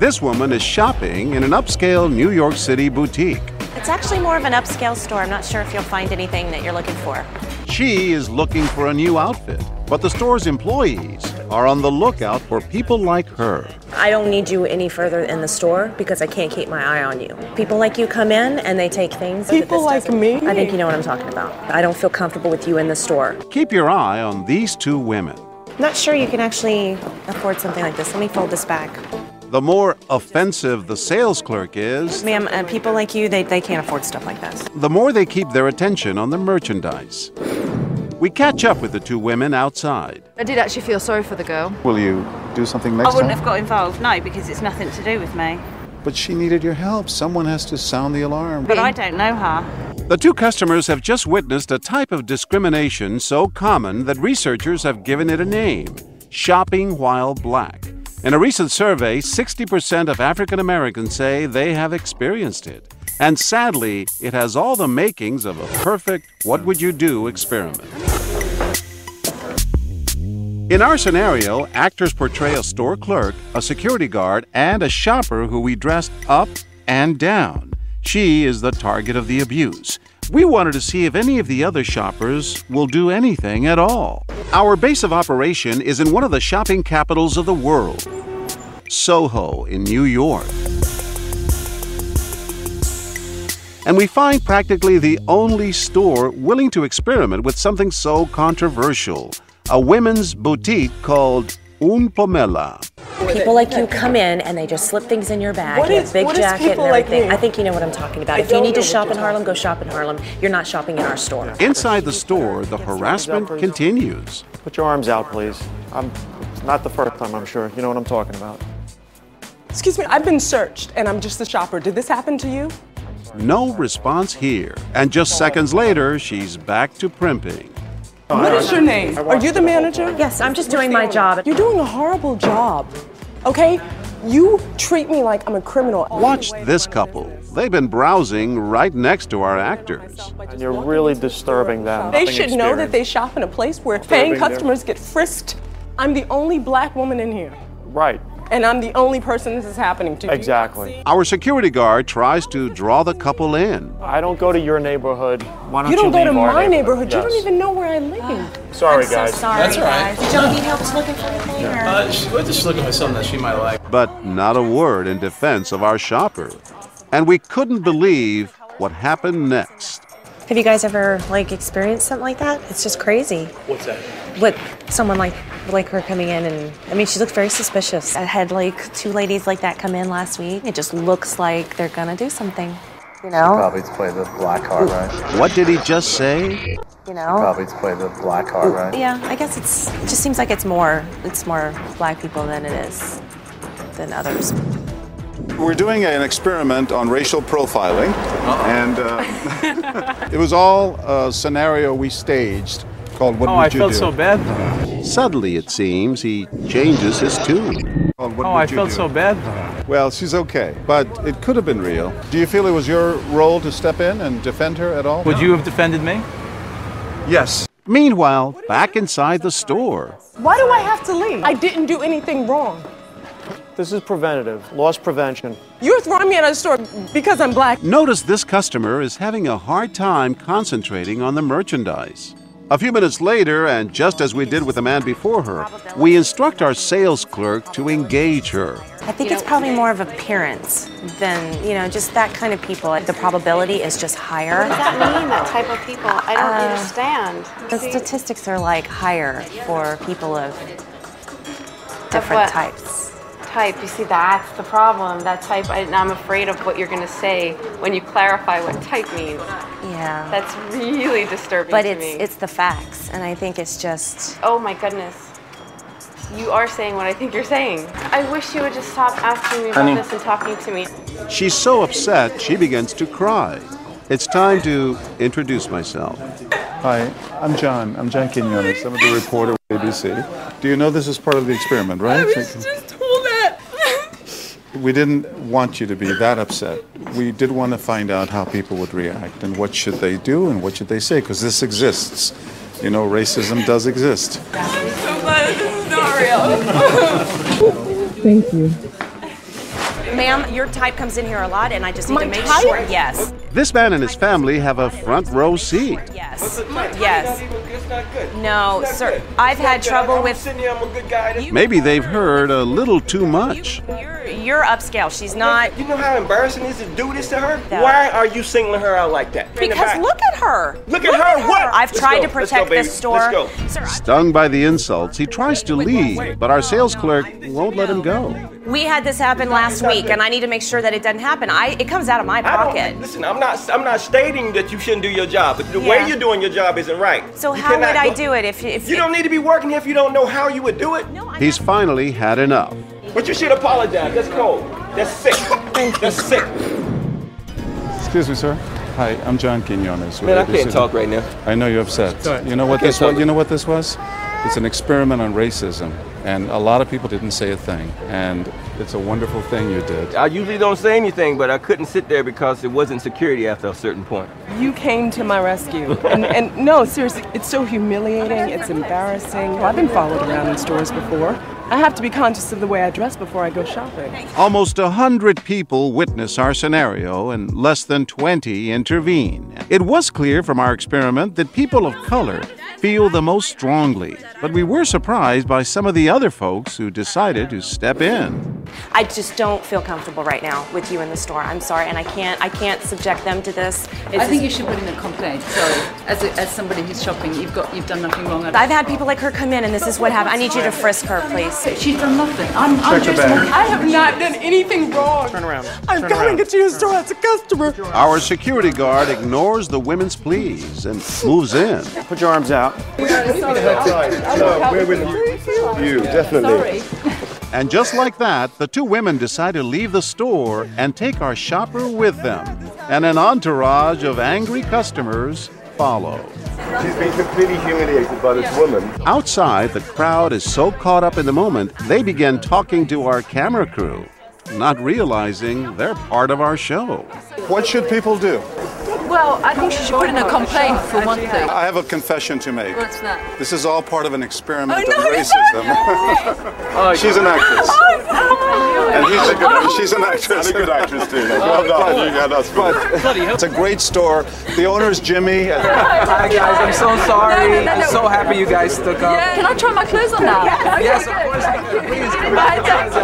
This woman is shopping in an upscale New York City boutique. It's actually more of an upscale store. I'm not sure if you'll find anything that you're looking for. She is looking for a new outfit, but the store's employees are on the lookout for people like her. I don't need you any further in the store because I can't keep my eye on you. People like you come in and they take things. People like me? I think you know what I'm talking about. I don't feel comfortable with you in the store. Keep your eye on these two women. Not sure you can actually afford something like this. Let me fold this back. The more offensive the sales clerk is, Ma'am, people like you, they can't afford stuff like this. the more they keep their attention on the merchandise. We catch up with the two women outside. I did actually feel sorry for the girl. Will you do something next I wouldn't time? have got involved, no, because it's nothing to do with me. But she needed your help. Someone has to sound the alarm. But I don't know her. The two customers have just witnessed a type of discrimination so common that researchers have given it a name: shopping while black. In a recent survey, 60% of African Americans say they have experienced it. And sadly, it has all the makings of a perfect what would you do experiment. In our scenario, actors portray a store clerk, a security guard, and a shopper who we dressed up and down. She is the target of the abuse. We wanted to see if any of the other shoppers will do anything at all. Our base of operation is in one of the shopping capitals of the world, Soho in New York. And we find practically the only store willing to experiment with something so controversial: a women's boutique called Un Pomela. People like you come in and they just slip things in your bag. What You is- have big what is jacket and people like everything. me? I think you know what I'm talking about. I If you don't need to know what shop you're in Harlem, talking go shop in Harlem. You're not shopping in our store. Inside the store, the harassment continues. Put your arms out, please. It's not the first time, I'm sure. You know what I'm talking about. Excuse me, I've been searched and I'm just a shopper. Did this happen to you? No response here. And just seconds later, she's back to primping. What is your name? Are you the manager? Yes, I'm just doing my job. You're doing a horrible job, okay? You treat me like I'm a criminal. Watch this couple. They've been browsing right next to our actors. And you're really disturbing them. They should know that they shop in a place where paying customers get frisked. I'm the only black woman in here, Right, and I'm the only person this is happening to. exactly. Our security guard tries to draw the couple in. I don't go to your neighborhood. Why don't You don't go leave to our my neighborhood. You Yes. don't even know where I live. Sorry, I'm so guys. sorry, That's all right. guys. Did y'all need help looking for anything? We're just looking for something that she might like. But not a word in defense of our shopper. And we couldn't believe what happened next. Have you guys ever experienced something like that? It's just crazy. What's that? With someone like her coming in, and I mean, she looked very suspicious. I had two ladies like that come in last week. It just looks like they're gonna do something. You know? Probably to play the black card, right? What did he just say? You know? Probably to play the black card, right? Yeah, I guess it just seems like it's more black people than it is than others. We're doing an experiment on racial profiling, and it was all a scenario we staged called What Would You Do? I felt so bad. Suddenly, it seems, he changes his tune. Called What Oh, Would I You felt Do? so bad. Well, she's okay, but it could have been real. Do you feel it was your role to step in and defend her at all? Would you have defended me? Yes. Meanwhile, back inside the store, Why do I have to leave? I didn't do anything wrong. This is preventative, loss prevention. You're throwing me out of the store because I'm black. notice this customer is having a hard time concentrating on the merchandise. A few minutes later, and just as we did with the man before her, we instruct our sales clerk to engage her. I think it's probably more of appearance than, just that kind of people. The probability is just higher. What does that mean, that type of people? I don't understand. The statistics are higher for people of Of different what? types. Type, you see, that's the problem. That type, I'm afraid of what you're going to say when you clarify what type means. Yeah. That's really disturbing But to me. it's the facts, and I think it's just. Oh my goodness. You are saying what I think you're saying. I wish you would just stop asking me about this and talking to me. She's so upset, she begins to cry. It's time to introduce myself. Hi, I'm John. I'm John Quinones. I'm the reporter with ABC. Do you know this is part of the experiment, right? I was just told that. We didn't want you to be that upset. We did want to find out how people would react and what should they do and what should they say, because this exists. You know, racism does exist. I'm so glad this is not real. Thank you. Ma'am, your type comes in here a lot, and I just need My to make type? sure. Yes. This man and his family have a front row seat. Yes. Yes. No, sir. I've had trouble with. Maybe they've heard a little too much. You're upscale. She's not. You know how embarrassing it is to do this to her? No. Why are you singling her out like that? Because look at her. Look at her. What? I've tried to protect this store. Let's go. Sir, Stung by the insults, he tries to leave, but our sales clerk won't let him go. we had this happen last week, and I need to make sure that it doesn't happen. It comes out of my pocket. Listen, I'm not stating that you shouldn't do your job, but the way you're doing your job isn't right. So how would I do it if you don't need to be working here if you don't know how you would do it? He's finally had enough. But you should apologize. That's cold. That's sick. That's sick. Excuse me, sir. Hi, I'm John Quinones. Man, I can't talk right now. I know you're upset. You know what this was? You know what this was? It's an experiment on racism, and a lot of people didn't say a thing, and it's a wonderful thing you did. I usually don't say anything, but I couldn't sit there because it wasn't security after a certain point. You came to my rescue. And no, seriously, it's so humiliating, it's embarrassing. I've been followed around in stores before. I have to be conscious of the way I dress before I go shopping. Almost 100 people witness our scenario and less than 20 intervene. It was clear from our experiment that people of color feel the most strongly, but we were surprised by some of the other folks who decided to step in. I just don't feel comfortable right now with you in the store. I'm sorry, and I can't subject them to this. I think you should put in a complaint. Sorry, as somebody who's shopping, you've done nothing wrong. I've had people like her come in, and this is what happened. I need you to frisk her, please. She's done nothing. I'm just. I have not done anything wrong. Turn around. I'm coming into your store as a customer. Our security guard ignores the women's pleas and moves in. Put your arms out. We're with You, definitely. Sorry. And just like that, the two women decide to leave the store and take our shopper with them. And an entourage of angry customers follow. She's been completely humiliated by this woman. Outside, the crowd is so caught up in the moment, they begin talking to our camera crew, not realizing they're part of our show. What should people do? Well, I think she should put in a complaint for one thing. I have a confession to make. What's that? This is all part of an experiment of racism. She's an actress. And she's an actress. And a good actress too. Well done. Yeah, that's good. It's a great store. The owner is Jimmy. Hi guys, I'm so sorry. I'm so happy you guys stuck up. Yeah. Can I try my clothes on now? Yes, of course. Please. Bye, thanks.